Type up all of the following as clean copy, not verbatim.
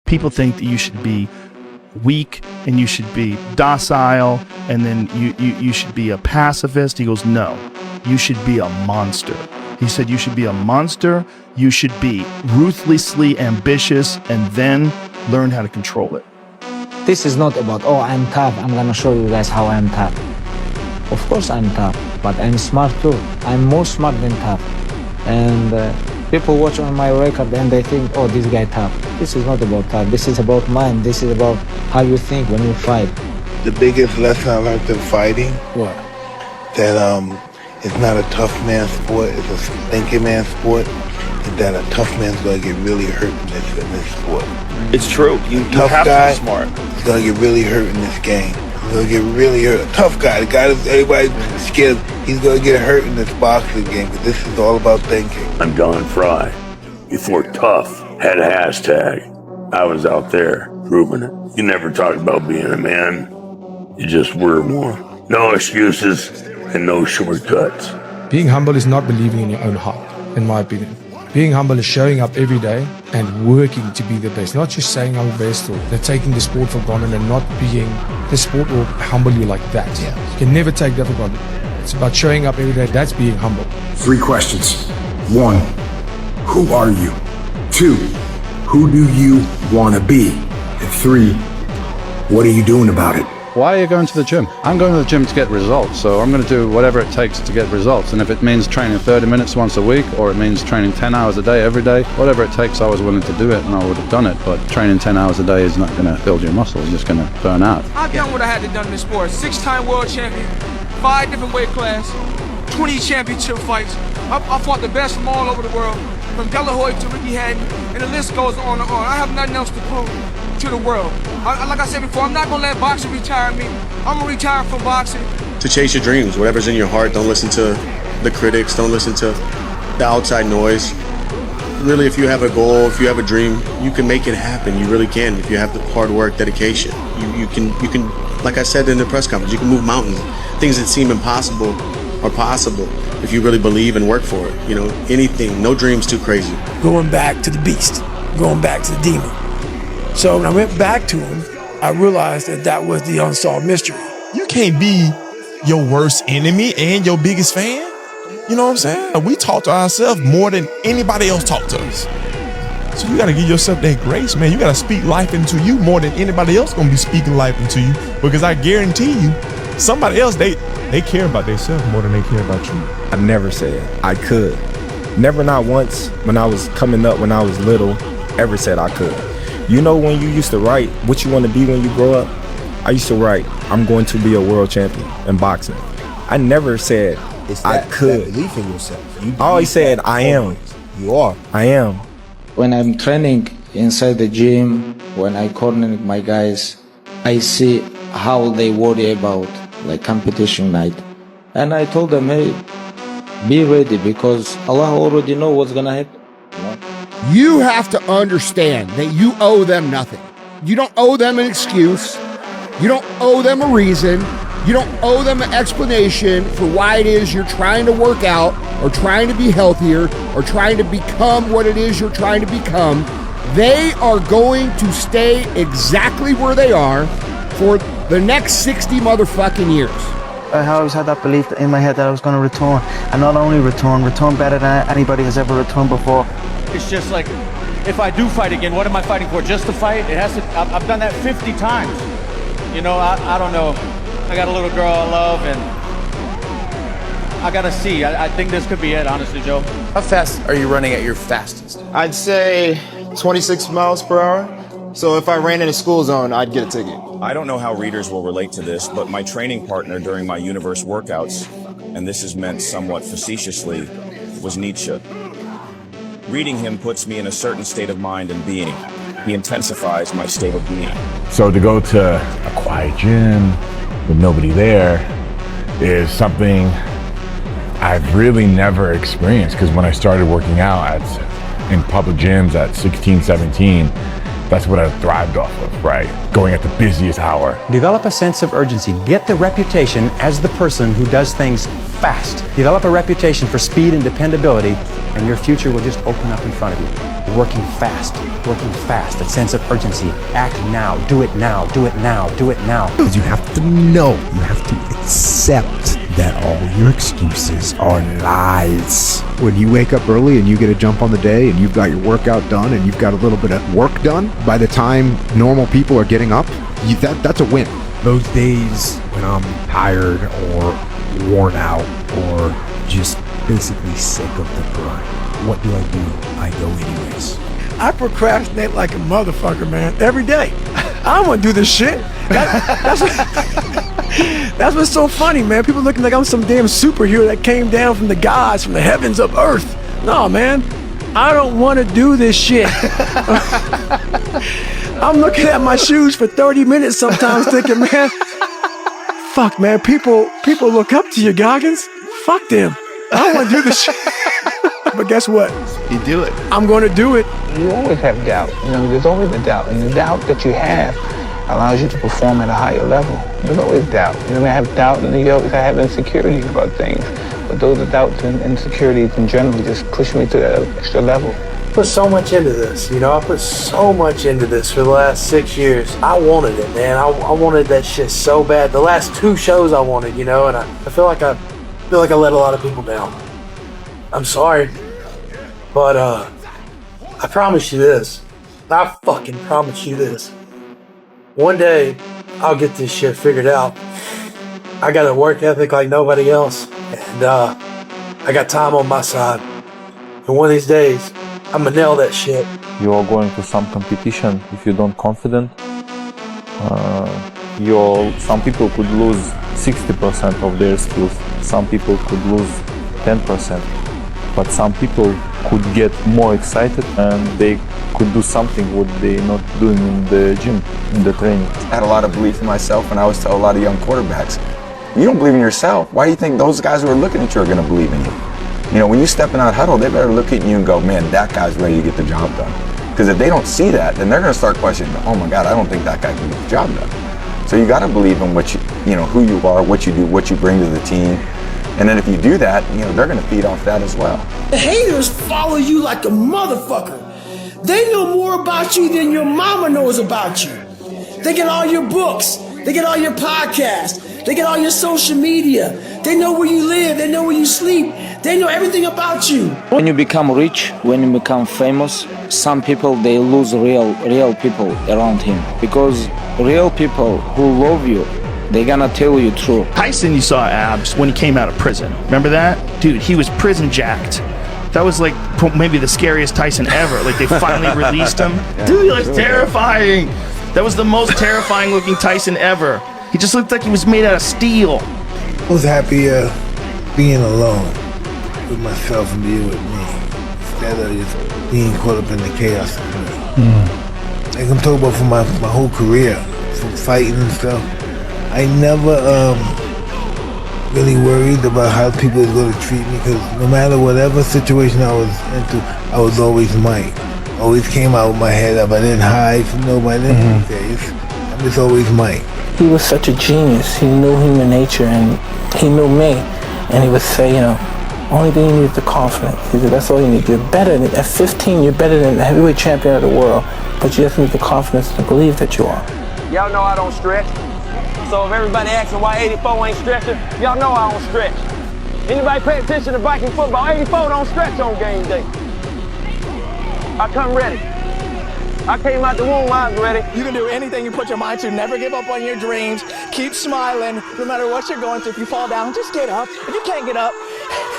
People think that you should be weak and you should be docile and then you should be a pacifist. He goes, no, you should be a monster. He said you should be a monster, you should be ruthlessly ambitious, and then learn how to control it. This is not about, oh, I'm tough, I'm gonna show you guys how I'm tough. Of course I'm tough, but I'm smart too. I'm more smart than tough. And people watch on my record and they think, oh, this guy tough. This is not about tough, this is about mind, this is about how you think when you fight. The biggest lesson I learned in fighting, What? that it's not a tough man sport, it's a thinking man sport, and that a tough man's gonna get really hurt in this sport. It's true. You Tough have guy, to be smart. He's gonna get really hurt in this game. He's gonna get really hurt. A tough guy, the guy that everybody's scared, he's gonna get hurt in this boxing game, because this is all about thinking. I'm Don Fry. Before tough had a hashtag, I was out there proving it. You never talked about being a man, you just were one. No excuses and no shortcuts. Being humble is not believing in your own heart, in my opinion. Being humble is showing up every day and working to be the best, not just saying I'm the best or taking the sport for granted and not being. The sport will humble you like that. Yeah. You can never take that for granted. It's about showing up every day. That's being humble. 3 questions. 1, who are you? 2, who do you want to be? And 3, what are you doing about it? Why are you going to the gym? I'm going to the gym to get results, so I'm going to do whatever it takes to get results. And if it means training 30 minutes once a week, or it means training 10 hours a day every day, whatever it takes, I was willing to do it and I would have done it. But training 10 hours a day is not going to build your muscle, you're just going to burn out. I've done what I had to do in this sport. 6-time world champion, 5 different weight class, 20 championship fights. I fought the best from all over the world, from De La Hoya to Ricky Hatton, and the list goes on and on. I have nothing else to prove to the world. Like I said before, I'm not gonna let boxing retire me. I'm gonna retire from boxing. To chase your dreams, whatever's in your heart. Don't listen to the critics. Don't listen to the outside noise. Really, if you have a goal, if you have a dream, you can make it happen. You really can. If you have the hard work, dedication, you can. Like I said in the press conference, you can move mountains. Things that seem impossible are possible if you really believe and work for it. You know, anything. No dream's too crazy. Going back to the beast, going back to the demon. So when I went back to him, I realized that was the unsolved mystery. You can't be your worst enemy and your biggest fan. You know what I'm saying? We talk to ourselves more than anybody else talk to us. So you gotta give yourself that grace, man. You gotta speak life into you more than anybody else gonna be speaking life into you. Because I guarantee you, somebody else, they care about themselves more than they care about you. I never said I could. Never, not once when I was coming up, when I was little, ever said I could. You know, when you used to write what you want to be when you grow up, I used to write, I'm going to be a world champion in boxing. I never said I could. That belief in yourself. I always said I am. You are. I am. When I'm training inside the gym, when I corner my guys, I see how they worry about like competition night. And I told them, hey, be ready because Allah already know what's gonna happen. You have to understand that you owe them nothing. You don't owe them an excuse. You don't owe them a reason. You don't owe them an explanation for why it is you're trying to work out or trying to be healthier or trying to become what it is you're trying to become. They are going to stay exactly where they are for the next 60 motherfucking years. I always had that belief in my head that I was going to return, and not only return better than anybody has ever returned before. It's just like, if I do fight again, what am I fighting for? Just to fight? It has to. I've done that 50 times. You know, I don't know. I got a little girl I love, and I gotta see. I think this could be it, honestly, Joe. How fast are you running at your fastest? I'd say 26 miles per hour. So if I ran in a school zone, I'd get a ticket. I don't know how readers will relate to this, but my training partner during my universe workouts, and this is meant somewhat facetiously, was Nietzsche. Reading him puts me in a certain state of mind and being. He intensifies my state of being. So to go to a quiet gym with nobody there is something I've really never experienced, because when I started working out in public gyms at 16, 17, that's what I thrived off of, right? Going at the busiest hour. Develop a sense of urgency. Get the reputation as the person who does things fast. Develop a reputation for speed and dependability, and your future will just open up in front of you. Working fast, that sense of urgency. Act now, do it now, do it now, do it now. Because you have to know, you have to accept that all your excuses are lies. When you wake up early and you get a jump on the day and you've got your workout done and you've got a little bit of work done, by the time normal people are getting up, that's a win. Those days when I'm tired or worn out or just basically sick of the grind, what do? I go anyways. I procrastinate like a motherfucker, man, every day. I don't want to do this shit. That's what's so funny, man. People looking like I'm some damn superhero that came down from the gods, from the heavens of earth. No, man, I don't want to do this shit. I'm looking at my shoes for 30 minutes sometimes thinking, man, fuck, man, people look up to you, Goggins. Fuck them. I don't want to do this shit. But guess what? You do it. I'm going to do it. You always have doubt. There's always a doubt. And the doubt that you have allows you to perform at a higher level. There's always doubt. You're going to have doubt and you always have insecurities about things. But those are doubts and insecurities in general just push me to that extra level. I put so much into this, I put so much into this for the last 6 years. I wanted it, man. I wanted that shit so bad. The last 2 shows I wanted, and I feel like I let a lot of people down. I'm sorry. But I promise you this. I fucking promise you this. One day, I'll get this shit figured out. I got a work ethic like nobody else. And I got time on my side. And one of these days, I'm gonna nail that shit. You are going to some competition. If you don't confident, some people could lose 60% of their skills. Some people could lose 10%. But some people could get more excited and they could do something what they're not doing in the gym, in the training. I had a lot of belief in myself, and I always tell a lot of young quarterbacks, you don't believe in yourself, why do you think those guys who are looking at you are going to believe in you? When you step in that huddle, they better look at you and go, man, that guy's ready to get the job done. Because if they don't see that, then they're going to start questioning, oh my God, I don't think that guy can get the job done. So you got to believe in what who you are, what you do, what you bring to the team. And then if you do that, they're going to feed off that as well. The haters follow you like a motherfucker. They know more about you than your mama knows about you. They get all your books. They get all your podcasts. They get all your social media. They know where you live. They know where you sleep. They know everything about you. When you become rich, when you become famous, some people, they lose real people around him. Because real people who love you, they're gonna tell you true. Tyson, you saw abs when he came out of prison. Remember that? Dude, he was prison jacked. That was like maybe the scariest Tyson ever. Like they finally released him. Dude, he looks terrifying. That was the most terrifying looking Tyson ever. He just looked like he was made out of steel. I was happier being alone with myself and being with me instead of just being caught up in the chaos of me. Like I'm talking about for my whole career, from fighting and stuff. I never really worried about how people were going to treat me because no matter whatever situation I was into, I was always Mike. Always came out with my head up. I didn't hide from nobody. I'm just always Mike. He was such a genius. He knew human nature and he knew me. And he would say, only thing you need is the confidence. He said, that's all you need. You're better than, at 15, you're better than the heavyweight champion of the world. But you just need the confidence to believe that you are. Y'all know I don't stretch. So if everybody asking why 84 ain't stretching, y'all know I don't stretch. Anybody pay attention to Viking football, 84 don't stretch on game day. I come ready. I came out the womb, I was ready. You can do anything you put your mind to. Never give up on your dreams. Keep smiling. No matter what you're going through, if you fall down, just get up. If you can't get up,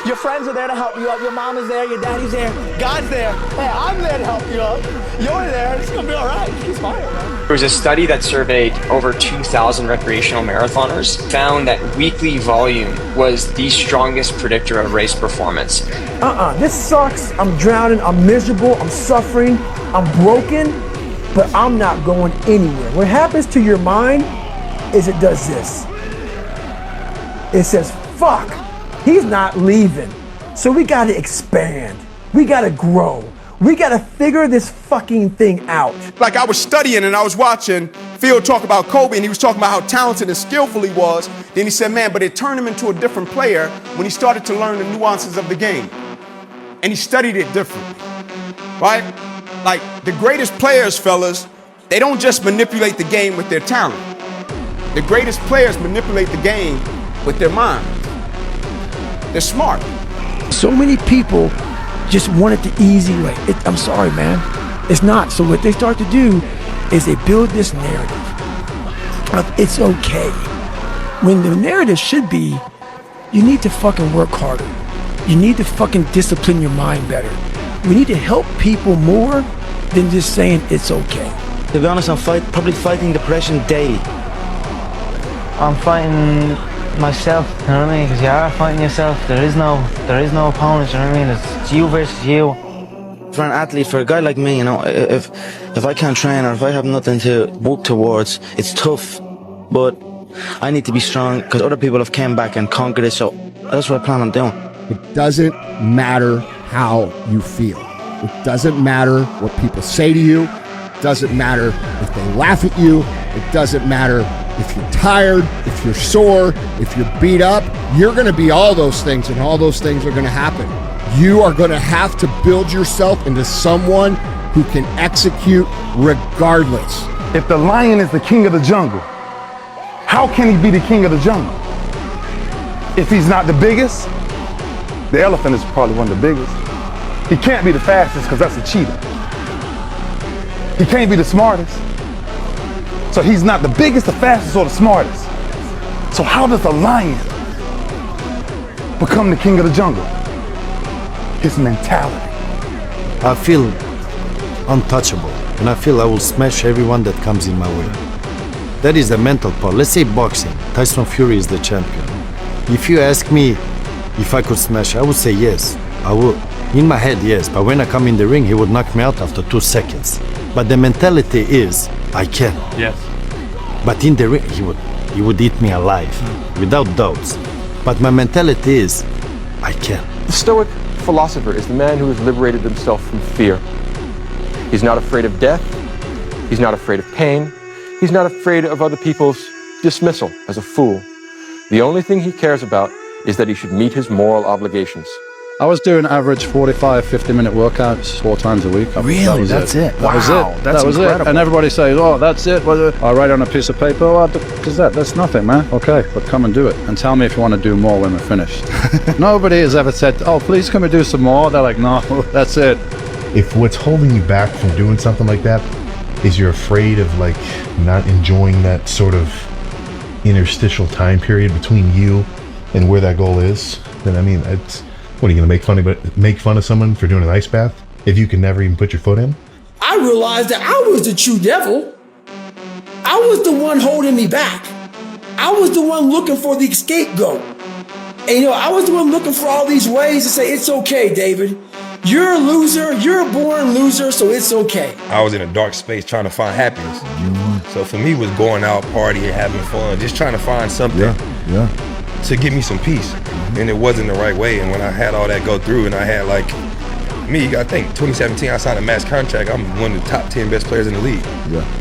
your friends are there to help you up. Your mom is there, your daddy's there, God's there. Hey, I'm there to help you up. You're there, it's gonna be all right. Keep smiling, man. There was a study that surveyed over 2,000 recreational marathoners, found that weekly volume was the strongest predictor of race performance. This sucks. I'm drowning, I'm miserable, I'm suffering, I'm broken, but I'm not going anywhere. What happens to your mind is it does this. It says, fuck, he's not leaving. So we gotta expand. We gotta grow. We gotta figure this fucking thing out. Like I was studying and I was watching Phil talk about Kobe and he was talking about how talented and skillful he was. Then he said, man, but it turned him into a different player when he started to learn the nuances of the game. and he studied it differently, right? Like the greatest players, fellas, they don't just manipulate the game with their talent. The greatest players manipulate the game with their mind. They're smart. So many people just want it the easy way. I'm sorry, man. It's not. So what they start to do is they build this narrative of it's okay. When the narrative should be, you need to fucking work harder. You need to fucking discipline your mind better. We need to help people more than just saying it's okay. To be honest, I'm probably fighting depression daily. I'm fighting myself, you know what I mean? Because you are fighting yourself. There is no opponent, you know what I mean? It's you versus you. For an athlete, for a guy like me, you know, if I can't train or if I have nothing to work towards, it's tough. But I need to be strong because other people have came back and conquered it, so that's what I plan on doing. It doesn't matter how you feel. It doesn't matter what people say to you. It doesn't matter if they laugh at you. It doesn't matter if you're tired, if you're sore, if you're beat up. You're going to be all those things, and all those things are going to happen. You are going to have to build yourself into someone who can execute regardless. If the lion is the king of the jungle, how can he be the king of the jungle? If he's not the biggest, the elephant is probably one of the biggest. He can't be the fastest because that's a cheetah. He can't be the smartest. So he's not the biggest, the fastest, or the smartest. So how does a lion become the king of the jungle? His mentality. I feel untouchable, and I feel I will smash everyone that comes in my way. That is the mental part. Let's say boxing. Tyson Fury is the champion. If you ask me if I could smash, I would say yes. I would. In my head, yes. But when I come in the ring, he would knock me out after 2 seconds. But the mentality is, I can. Yes. But in the ring, he would eat me alive, without doubts. But my mentality is, I can. The Stoic philosopher is the man who has liberated himself from fear. He's not afraid of death. He's not afraid of pain. He's not afraid of other people's dismissal as a fool. The only thing he cares about is that he should meet his moral obligations. I was doing average 45, 50-minute workouts 4 times a week. Really? That's it? That was Wow, it. that's That was incredible. it. And everybody says, oh, that's it. I write on a piece of paper, oh, because that's nothing, man. Okay, but come and do it. And tell me if you want to do more when we're finished. Nobody has ever said, oh, please can we do some more? They're like, no, that's it. If what's holding you back from doing something like that is you're afraid of like not enjoying that sort of interstitial time period between you and where that goal is, then I mean, it's, what are you gonna make fun of someone for doing an ice bath if you can never even put your foot in? I realized that I was the true devil. I was the one holding me back. I was the one looking for the scapegoat. And you know, I was the one looking for all these ways to say, it's okay, David. You're a loser, you're a born loser, so it's okay. I was in a dark space trying to find happiness. So for me, it was going out, partying, having fun, just trying to find something to give me some peace. And it wasn't the right way. And when I had all that go through, and I had like, I think 2017, I signed a max contract. I'm one of the top 10 best players in the league.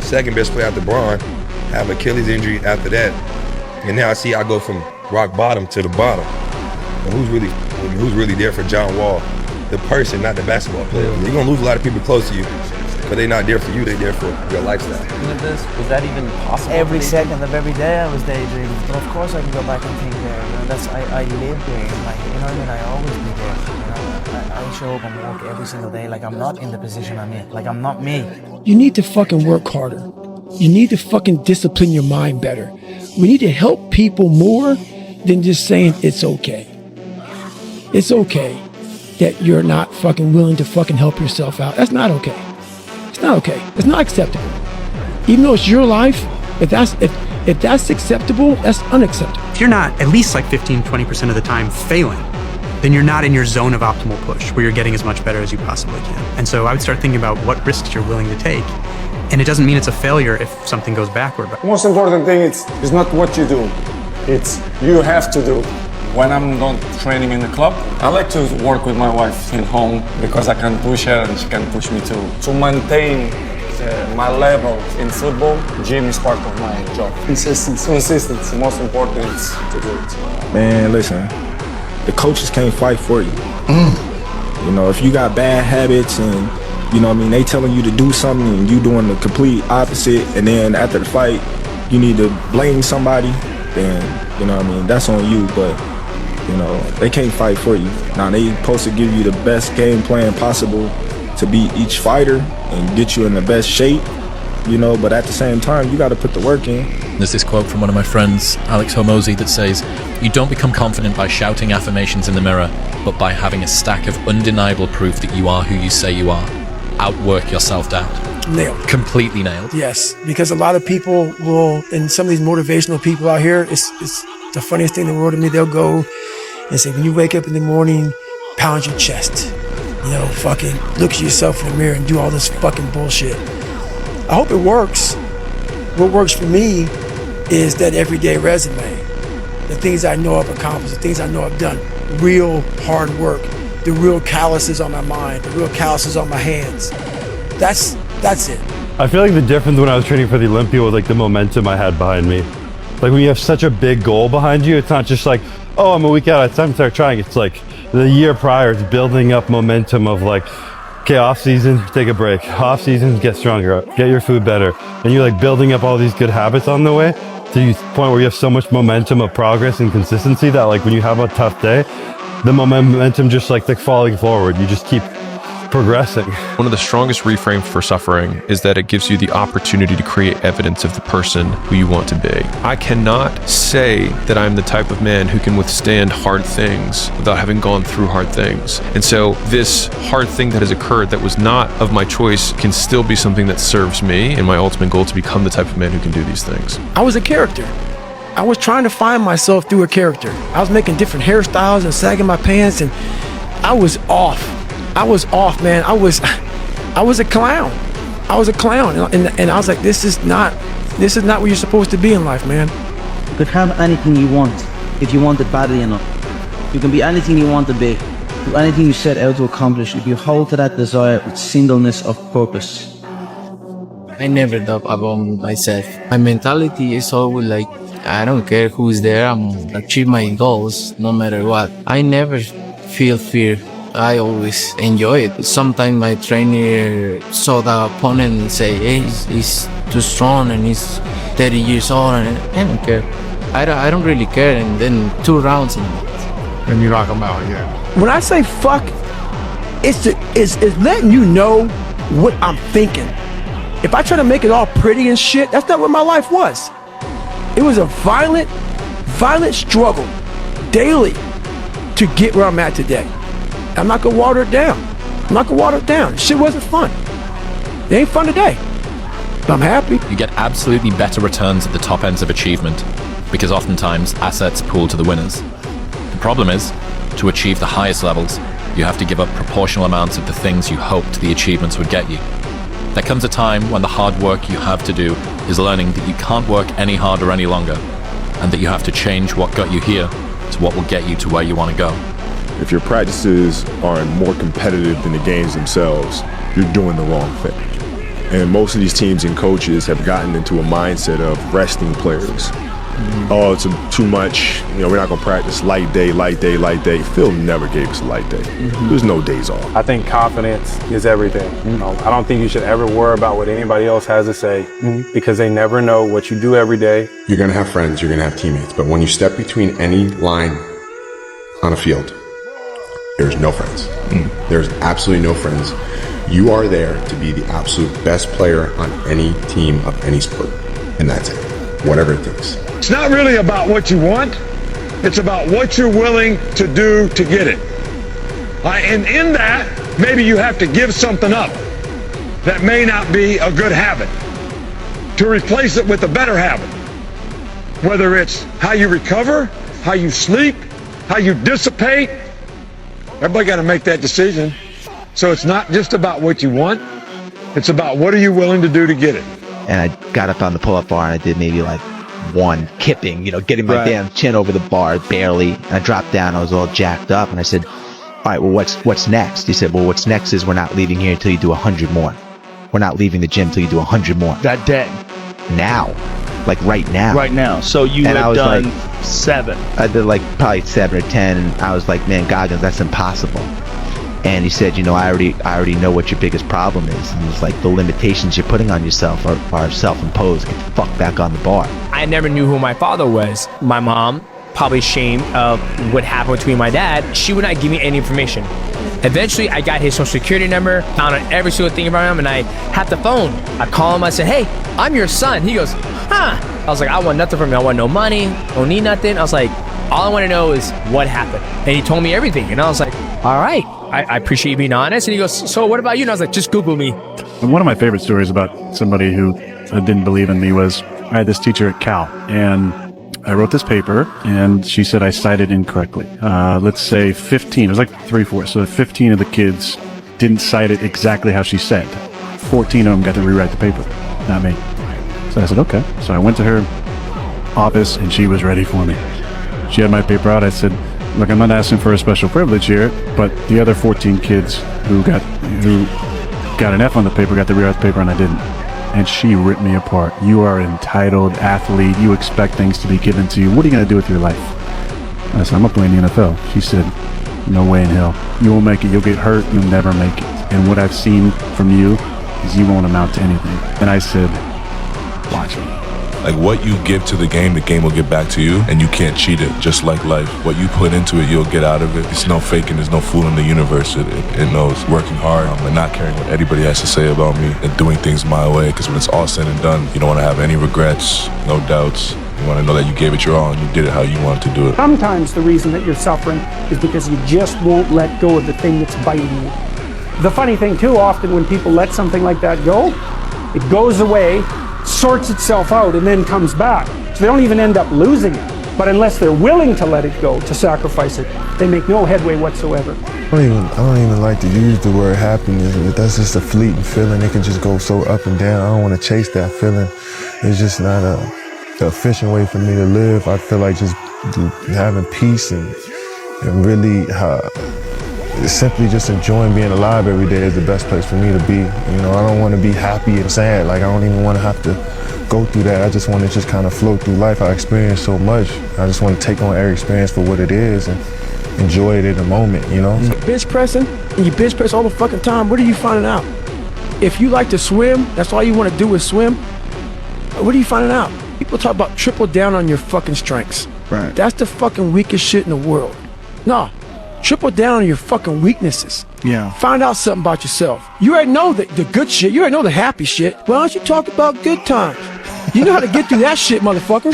Second best player after Braun. Have Achilles injury after that. And now I go from rock bottom to the bottom. And who's really there for John Wall? The person, not the basketball player. You're gonna lose a lot of people close to you, but they're not there for you, they're there for your lifestyle. Was that even possible? Every second of every day I was daydreaming. But of course I can go back and think there. You know, I live there. Like, you know what I mean? I always be there. You know, I show up and work every single day. Like I'm not in the position I'm in. Like I'm not me. You need to fucking work harder. You need to fucking discipline your mind better. We need to help people more than just saying it's okay. It's okay that you're not fucking willing to fucking help yourself out. That's not okay. It's not okay. It's not acceptable. Even though it's your life, if that's acceptable, that's unacceptable. If you're not at least like 15-20% of the time failing, then you're not in your zone of optimal push where you're getting as much better as you possibly can. And so I would start thinking about what risks you're willing to take. And it doesn't mean it's a failure if something goes backward. The most important thing is not what you do. It's you have to do. When I'm not training in the club, I like to work with my wife in home because I can push her and she can push me too. To maintain my level in football, gym is part of my job. Consistency. Most important is to do it. Man, listen, the coaches can't fight for you. You know, if you got bad habits and, you know what I mean, they telling you to do something and you doing the complete opposite, and then after the fight, you need to blame somebody, then, you know what I mean, that's on you. But, you know, they can't fight for you. Now, they supposed to give you the best game plan possible to beat each fighter and get you in the best shape, you know, but at the same time, you got to put the work in. There's this quote from one of my friends, Alex Hormozi, that says, "You don't become confident by shouting affirmations in the mirror, but by having a stack of undeniable proof that you are who you say you are. Outwork your self-doubt." Nailed. Completely nailed. Yes, because a lot of people will, and some of these motivational people out here, it's the funniest thing in the world to me. They'll go and say, when you wake up in the morning, pound your chest. You know, fucking look at yourself in the mirror and do all this fucking bullshit. I hope it works. What works for me is that everyday resume. The things I know I've accomplished, the things I know I've done. Real hard work. The real calluses on my mind. The real calluses on my hands. That's it. I feel like the difference when I was training for the Olympia was like the momentum I had behind me. Like when you have such a big goal behind you, it's not just like, oh, I'm a week out, it's time to start trying. It's like the year prior, it's building up momentum of like, okay, off season, take a break. Off season, get stronger, get your food better. And you're like building up all these good habits on the way to the point where you have so much momentum of progress and consistency that like when you have a tough day, the momentum just like falling forward. You just keep progressing. One of the strongest reframes for suffering is that it gives you the opportunity to create evidence of the person who you want to be. I cannot say that I'm the type of man who can withstand hard things without having gone through hard things. And so this hard thing that has occurred that was not of my choice can still be something that serves me and my ultimate goal to become the type of man who can do these things. I was a character. I was trying to find myself through a character. I was making different hairstyles and sagging my pants, and I was off. I was off, man. I was a clown. I was a clown, and I was like, this is not where you're supposed to be in life, man. You could have anything you want if you want it badly enough. You can be anything you want to be. Do anything you set out to accomplish if you hold to that desire with singleness of purpose. I never doubt about myself. My mentality is always like, I don't care who's there, I'm achieve my goals no matter what. I never feel fear. I always enjoy it. Sometimes my trainer saw the opponent and say, hey, he's too strong and he's 30 years old, and I don't care. I don't really care, and then 2 rounds and you knock him out, yeah. When I say fuck, it's letting you know what I'm thinking. If I try to make it all pretty and shit, that's not what my life was. It was a violent struggle daily to get where I'm at today. I'm not gonna water it down. Shit wasn't fun. It ain't fun today, but I'm happy. You get absolutely better returns at the top ends of achievement because oftentimes assets pool to the winners. The problem is, to achieve the highest levels, you have to give up proportional amounts of the things you hoped the achievements would get you. There comes a time when the hard work you have to do is learning that you can't work any harder any longer, and that you have to change what got you here to what will get you to where you want to go. If your practices aren't more competitive than the games themselves, you're doing the wrong thing. And most of these teams and coaches have gotten into a mindset of resting players. Oh, it's too much. You know, we're not gonna practice light day. Phil never gave us a light day. There's no days off. I think confidence is everything. You know, I don't think you should ever worry about what anybody else has to say because they never know what you do every day. You're gonna have friends, you're gonna have teammates, but when you step between any line on a field, there's no friends. There's absolutely no friends. You are there to be the absolute best player on any team of any sport, and that's it. Whatever it takes. It's not really about what you want. It's about what you're willing to do to get it. And in that, maybe you have to give something up that may not be a good habit to replace it with a better habit. Whether it's how you recover, how you sleep, how you dissipate, everybody got to make that decision. So it's not just about what you want. It's about what are you willing to do to get it. And I got up on the pull-up bar and I did maybe like one kipping, getting my damn chin over the bar barely. And I dropped down. I was all jacked up, and I said, "All right, well, what's next?" He said, "Well, what's next is we're not leaving here until you do 100 more. We're not leaving the gym until you do 100 more." That day. Now, like right now. Right now. So you had done like 7. I did like probably 7 or 10, and I was like, "Man, Goggins, that's impossible." And he said, I already know what your biggest problem is. And it's like the limitations you're putting on yourself are self-imposed. Get the fuck back on the bar. I never knew who my father was. My mom, probably ashamed of what happened between my dad, she would not give me any information. Eventually, I got his social security number, found out every single thing about him, and I had the phone. I called him, I said, hey, I'm your son. He goes, huh? I was like, I want nothing from you. I want no money, don't need nothing. I was like, all I want to know is what happened. And he told me everything. And I was like, all right, I appreciate you being honest. And he goes, so what about you? And I was like, just Google me. One of my favorite stories about somebody who didn't believe in me was I had this teacher at Cal, and I wrote this paper, and she said I cited incorrectly. Let's say 15, it was like 3/4, so 15 of the kids didn't cite it exactly how she said. 14 of them got to rewrite the paper, not me. So I said, okay. So I went to her office, and she was ready for me. She had my paper out. I said, look, I'm not asking for a special privilege here, but the other 14 kids who got an F on the paper got to rewrite the paper, and I didn't. And she ripped me apart. You are an entitled athlete. You expect things to be given to you. What are you going to do with your life? I said, I'm going to play in the NFL. She said, no way in hell. You won't make it. You'll get hurt. You'll never make it. And what I've seen from you is you won't amount to anything. And I said, watch me. Like what you give to the game will get back to you, and you can't cheat it, just like life. What you put into it, you'll get out of it. It's no faking, there's no fooling the universe. It knows working hard and not caring what anybody has to say about me and doing things my way, because when it's all said and done, you don't want to have any regrets, no doubts. You want to know that you gave it your all and you did it how you wanted to do it. Sometimes the reason that you're suffering is because you just won't let go of the thing that's biting you. The funny thing too, often when people let something like that go, it goes away, sorts itself out, and then comes back. So they don't even end up losing it. But unless they're willing to let it go, to sacrifice it, they make no headway whatsoever. I don't even like to use the word happiness. That's just a fleeting feeling. It can just go so up and down. I don't want to chase that feeling. It's just not the efficient way for me to live. I feel like just having peace and really simply just enjoying being alive every day is the best place for me to be. I don't want to be happy and sad. Like, I don't even want to have to go through that. I just want to just kind of float through life. I experience so much. I just want to take on every experience for what it is and enjoy it in the moment, Bench pressing, and you bench press all the fucking time, what are you finding out? If you like to swim, that's all you want to do is swim, what are you finding out? People talk about triple down on your fucking strengths. Right. That's the fucking weakest shit in the world. No. Triple down on your fucking weaknesses. Yeah. Find out something about yourself. You already know the good shit. You already know the happy shit. Why don't you talk about good times? You know how to get through that shit, motherfucker.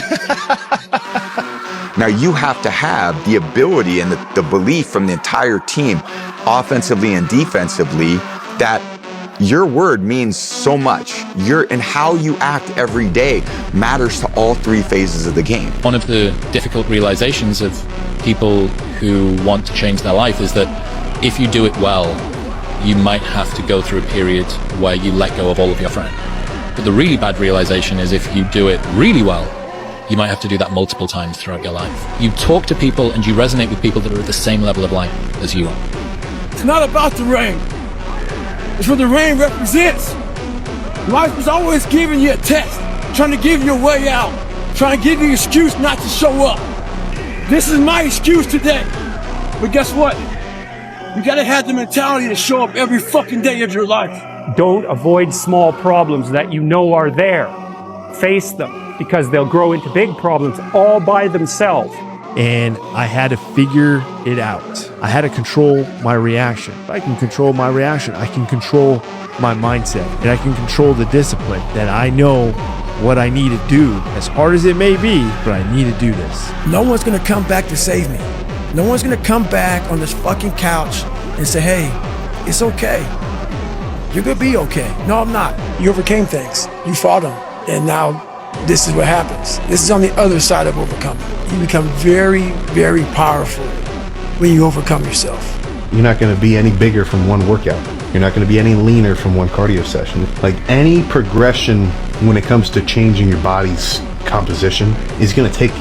Now you have to have the ability and the belief from the entire team, offensively and defensively, that your word means so much. And how you act every day matters to all three phases of the game. One of the difficult realizations of people who want to change their life is that if you do it well, you might have to go through a period where you let go of all of your friends. But the really bad realization is if you do it really well, you might have to do that multiple times throughout your life. You talk to people and you resonate with people that are at the same level of life as you are. It's not about the ring. It's what the ring represents. Life is always giving you a test, trying to give you a way out, trying to give you an excuse not to show up. This is my excuse today. But guess what? You gotta have the mentality to show up every fucking day of your life. Don't avoid small problems that you know are there. Face them, because they'll grow into big problems all by themselves. And I had to figure it out. I had to control my reaction. If I can control my reaction, I can control my mindset, and I can control the discipline that I know what I need to do, as hard as it may be, but I need to do this. No one's gonna come back to save me. No one's gonna come back on this fucking couch and say, hey, it's okay. You're gonna be okay. No, I'm not. You overcame things. You fought them. And now this is what happens. This is on the other side of overcoming. You become very, very powerful when you overcome yourself. You're not going to be any bigger from one workout. You're not going to be any leaner from one cardio session. Like, any progression when it comes to changing your body's composition is going to take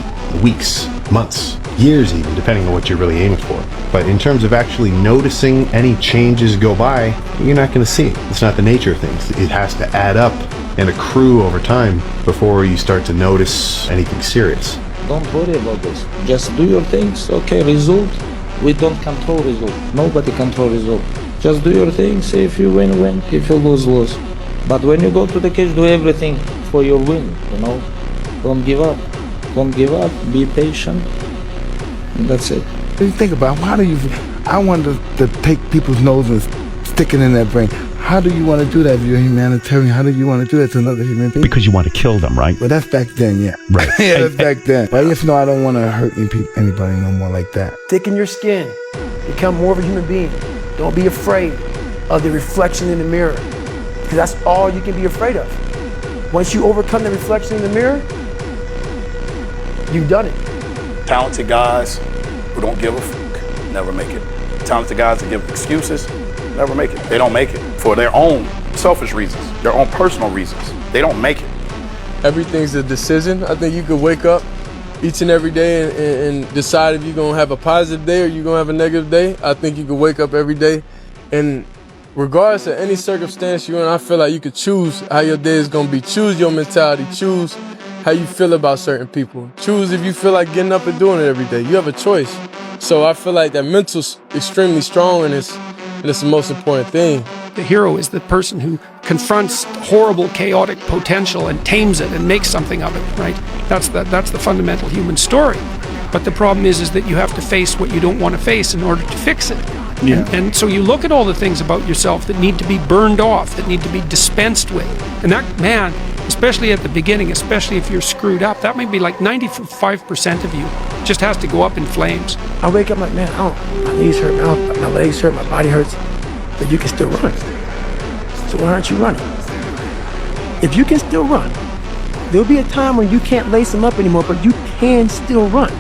weeks, months, years even, depending on what you're really aiming for. But in terms of actually noticing any changes go by, you're not going to see it. It's not the nature of things. It has to add up and accrue over time before you start to notice anything serious. Don't worry about this. Just do your things. Okay, result. We don't control result. Nobody control result. Just do your thing, see if you win, win. If you lose, lose. But when you go to the cage, do everything for your win, you know? Don't give up. Don't give up. Be patient. And that's it. You think about how do you, I want to take people's nose and stick it in their brain. How do you want to do that if you're a humanitarian? How do you want to do that to another human being? Because you want to kill them, right? Well, that's back then, yeah. Right. Yeah, that's back then. But I just know I don't want to hurt anybody no more like that. Thicken your skin. Become more of a human being. Don't be afraid of the reflection in the mirror, because that's all you can be afraid of. Once you overcome the reflection in the mirror, you've done it. Talented guys who don't give a fuck never make it. Talented guys that give excuses never make it. They don't make it for their own selfish reasons, their own personal reasons. They don't make it. Everything's a decision. I think you could wake up each and every day and decide if you're going to have a positive day or you're going to have a negative day. I think you could wake up every day, and regardless of any circumstance you're in, I feel like you could choose how your day is going to be. Choose your mentality. Choose how you feel about certain people. Choose if you feel like getting up and doing it every day. You have a choice. So I feel like that mental's extremely strong, and it's the most important thing. The hero is the person who confronts horrible, chaotic potential and tames it and makes something of it, right? That's the fundamental human story. But the problem is that you have to face what you don't want to face in order to fix it. Yeah. And so you look at all the things about yourself that need to be burned off, that need to be dispensed with. And that, man, especially at the beginning, especially if you're screwed up, that might be like 95% of you just has to go up in flames. I wake up like, man, my knees hurt, my legs hurt, my body hurts, but you can still run. So why aren't you running? If you can still run, there'll be a time when you can't lace them up anymore, but you can still run.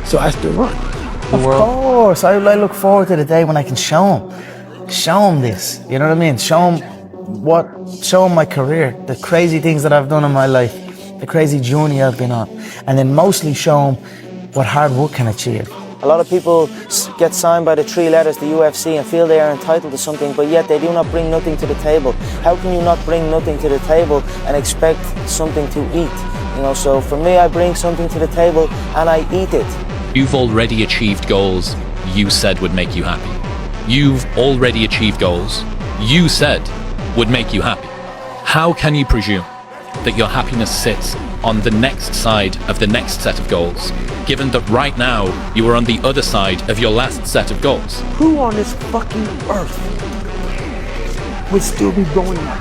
So I still run. Of course, I look forward to the day when I can show them this. You know what I mean? Show them my career, the crazy things that I've done in my life, the crazy journey I've been on, and then mostly show them what hard work can achieve. A lot of people get signed by the 3 letters, the UFC, and feel they are entitled to something, but yet they do not bring nothing to the table. How can you not bring nothing to the table and expect something to eat? You know, so for me, I bring something to the table and I eat it. You've already achieved goals you said would make you happy. You've already achieved goals you said would make you happy. How can you presume that your happiness sits on the next side of the next set of goals, given that right now you are on the other side of your last set of goals? Who on this fucking earth would still be going like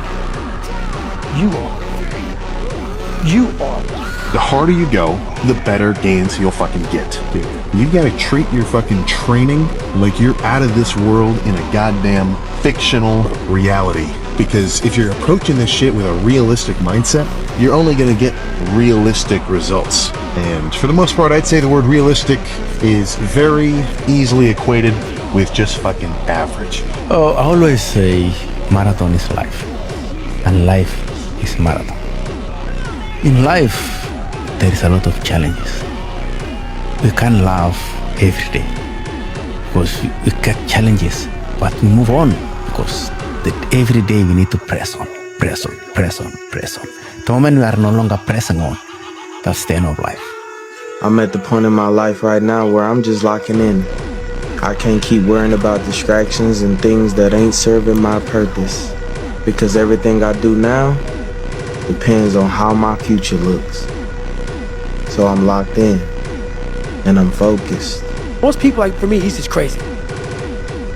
you are? You are. The harder you go, the better gains you'll fucking get. Dude, you gotta treat your fucking training like you're out of this world in a goddamn fictional reality. Because if you're approaching this shit with a realistic mindset, you're only gonna get realistic results. And for the most part, I'd say the word realistic is very easily equated with just fucking average. Oh, I always say marathon is life, and life is marathon. In life, there is a lot of challenges. We can't laugh every day because we get challenges, but we move on because that every day we need to press on. The moment we are no longer pressing on, that's the end of life. I'm at the point in my life right now where I'm just locking in. I can't keep worrying about distractions and things that ain't serving my purpose, because everything I do now depends on how my future looks. So I'm locked in and I'm focused. Most people, like, for me, he's just crazy.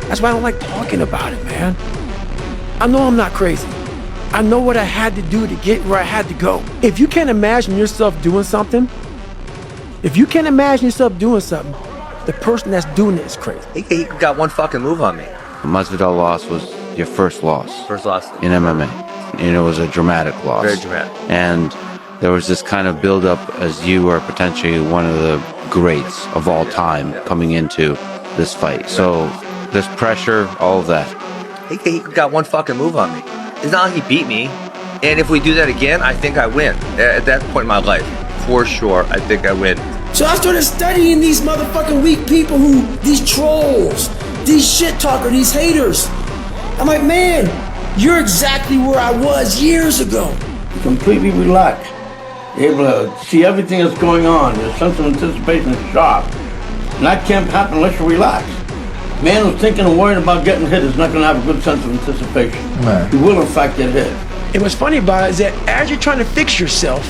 That's why I don't like talking about it, man. I know I'm not crazy. I know what I had to do to get where I had to go. If you can't imagine yourself doing something, the person that's doing it is crazy. He got one fucking move on me. The Masvidal loss was your first loss. First loss. In MMA. And it was a dramatic loss. Very dramatic. And there was this kind of build-up as you are potentially one of the greats of all time coming into this fight. So this pressure, all of that. He got one fucking move on me. It's not like he beat me. And if we do that again, I think I win. At that point in my life, for sure, I think I win. So I started studying these motherfucking weak people these trolls, these shit talkers, these haters. I'm like, man, you're exactly where I was years ago. Completely relaxed. Able to see everything that's going on. Your sense of anticipation is sharp. And that can't happen unless you relax. Man who's thinking and worrying about getting hit is not going to have a good sense of anticipation. He will, in fact, get hit. And what's funny about it is that as you're trying to fix yourself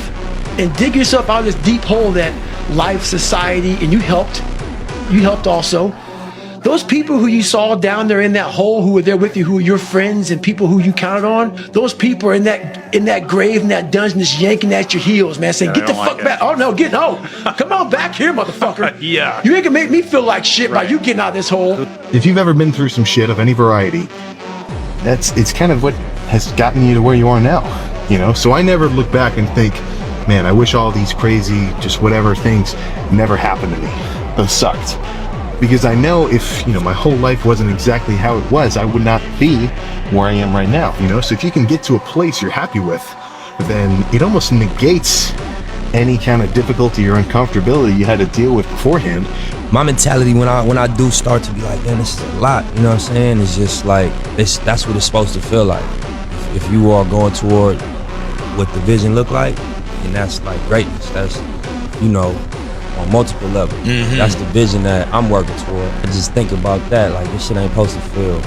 and dig yourself out of this deep hole that life, society, and you helped also, those people who you saw down there in that hole who were there with you, who were your friends and people who you counted on, those people are in that grave, in that dungeon, just yanking at your heels, man, saying, get the fuck back. Oh, no, come on back here, motherfucker. Yeah. You ain't gonna make me feel like shit by you getting out of this hole. If you've ever been through some shit of any variety, it's kind of what has gotten you to where you are now, you know? So I never look back and think, man, I wish all these crazy, just whatever things never happened to me. Those sucked. Because I know if, my whole life wasn't exactly how it was, I would not be where I am right now, So if you can get to a place you're happy with, then it almost negates any kind of difficulty or uncomfortability you had to deal with beforehand. My mentality when I do start to be like, man, this is a lot, you know what I'm saying? It's just like, that's what it's supposed to feel like. If you are going toward what the vision look like, and that's like greatness, that's, on multiple levels. Mm-hmm. That's the vision that I'm working toward. I just think about that, like this shit ain't supposed to feel,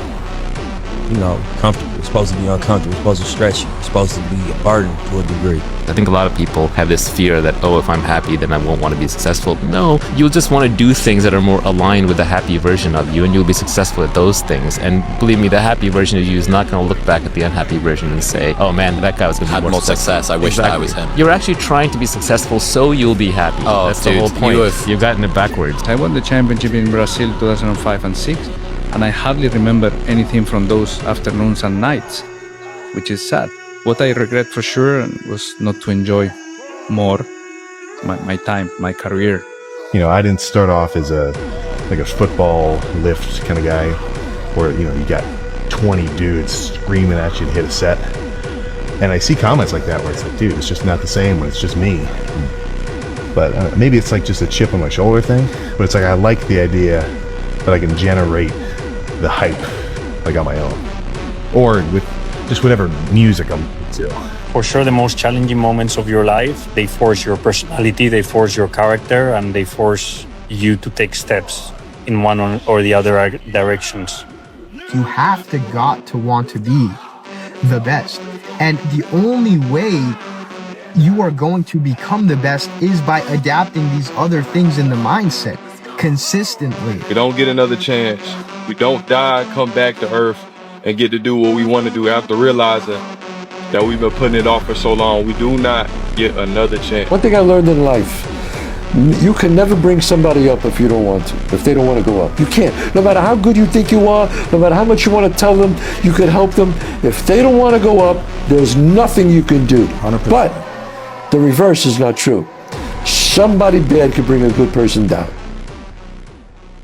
comfortable. It's supposed to be uncomfortable. It's supposed to stretch you. It's supposed to be a burden to a degree. I think a lot of people have this fear that, if I'm happy, then I won't want to be successful. No, you'll just want to do things that are more aligned with the happy version of you, and you'll be successful at those things. And believe me, the happy version of you is not going to look back at the unhappy version and say, oh man, that guy was going to be more successful. I wish I was him. You're actually trying to be successful so you'll be happy. Oh, that's dude, the whole point. you've gotten it backwards. I won the championship in Brazil 2005 and 6, and I hardly remember anything from those afternoons and nights, which is sad. What I regret for sure was not to enjoy more my time, my career. I didn't start off as a football lift kind of guy where, you got 20 dudes screaming at you to hit a set. And I see comments like that where it's like, dude, it's just not the same when it's just me. But maybe it's like just a chip on my shoulder thing. But it's like I like the idea that I can generate the hype like on my own. Or with just whatever music I'm into. For sure, the most challenging moments of your life, they force your personality, they force your character, and they force you to take steps in one or the other directions. You have got to want to be the best. And the only way you are going to become the best is by adapting these other things in the mindset consistently. We don't get another chance. We don't die, come back to earth, and get to do what we want to do after realizing that we've been putting it off for so long. We do not get another chance. One thing I learned in life, you can never bring somebody up if you don't want to, if they don't want to go up. You can't. No matter how good you think you are, no matter how much you want to tell them, you can help them. If they don't want to go up, there's nothing you can do. 100%. But the reverse is not true. Somebody bad could bring a good person down.